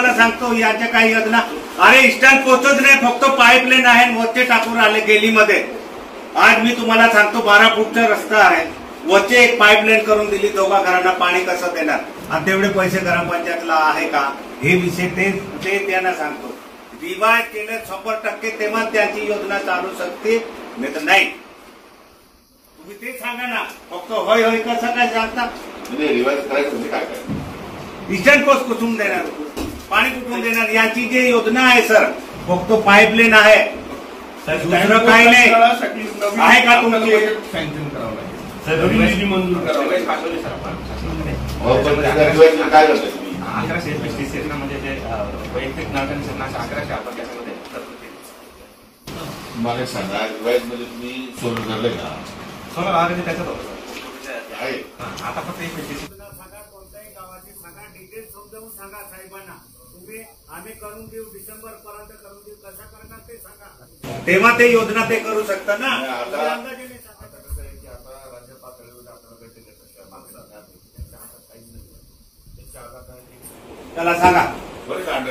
तुम्हाला सांगतो याच्या काही योजना, अरे इस्टर्न पोहोचत नाही, फक्त पाईपलाईन आहे, वरचे टाकून आले गेलीमध्ये. आज मी तुम्हाला सांगतो 12 फूटचा रस्ता आहे, वरचे एक पाईपलाईन करून दिली, दोघा घरांना पाणी कसं देणार, आणि तेवढे पैसे ग्रामपंचायतला आहे का, हे विषय ते त्यांना सांगतो. रिवाज केलं 100% तेव्हा त्यांची योजना चालू शकते, नाही तर नाही. तुम्ही ते सांगा ना, फक्त होय होय कसं काय सांगता. रिवाज करायचं म्हणजे काय काय, इस्टर्न पोस्ट कुठून देणार, पाणी कुठून देणार, याची जी योजना आहे सर, फक्त पाईपलाईन आहे, दुसरं काही नाही. आहे का तुमची सँक्शन करावं लागेल, मंजूर करावं लागेल. काय करताय तुम्ही? 1135 म्हणजे जे वैयक्तिक नागरिकांना 1100 आपण त्याच्यामध्ये मला सांगा, रिवाज मध्ये तुम्ही सोलर धरले का? सोलर ऑलरेडी त्याच्यात होतं आहे. आता फक्त एक सांगा, कोणत्याही गावाची सांगा, डिटेल समजावून सांगा साहेबांना. तुम्ही आम्ही करून देऊ, डिसेंबर पर्यंत करून देऊ, कसं करणार ते सांगा, तेव्हा ते योजना ते करू शकता ना. त्याला सांगा,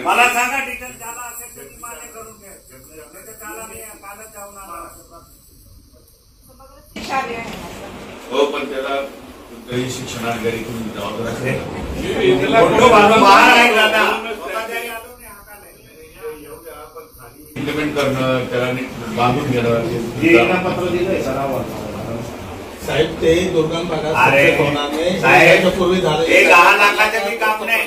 मला सांगा डिटेल, त्याला असेल तर मान्य करून घ्या, नाही तर त्याला मी कालच जाऊन आला. हो, पण त्याला कोणत्याही शिक्षणाधिकारी तुम्ही जबाबदार असेल. इम्प्लिमेंट करणं, त्याला बांधून घेणं. पत्र दिलंय सरावर साहेब, ते दुर्गम भागात पूर्वी झालं. हे 10 लाखाचं मी काम नाही,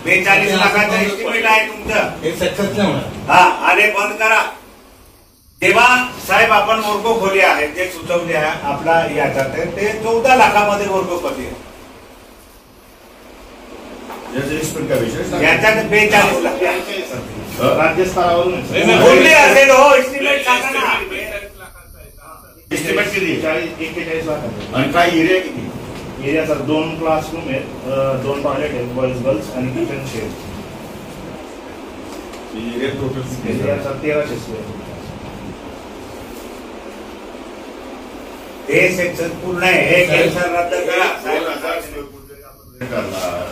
42 लाखाचं एस्टिमेट आहे तुमचं, हे सक्सेस नाही होणार. हा, आणि बंद करा. तेव्हा साहेब आपण वर्ग खोली आहेत जे सुचवले आहे आपला याच्यात, ते 14 लाखामध्ये वर्ग खोली आहे. याच्यात 42 लाख राज्यस्तरावरून बोलले असेल. हो, एस्टिमेट सांगा ना. एस्टिमेट किती? 41 लाख. आणि काय एरिया किती? एरिया सर 2 क्लासरूम आहेत, 2 टॉयलेट आहेत, बॉईज गर्ल्स आणि kitchen shed. Area total area sir 1300 square. हे सेक्शन पूर्ण आहे, हे कॅन्सर रद्द करा साहेब. करणार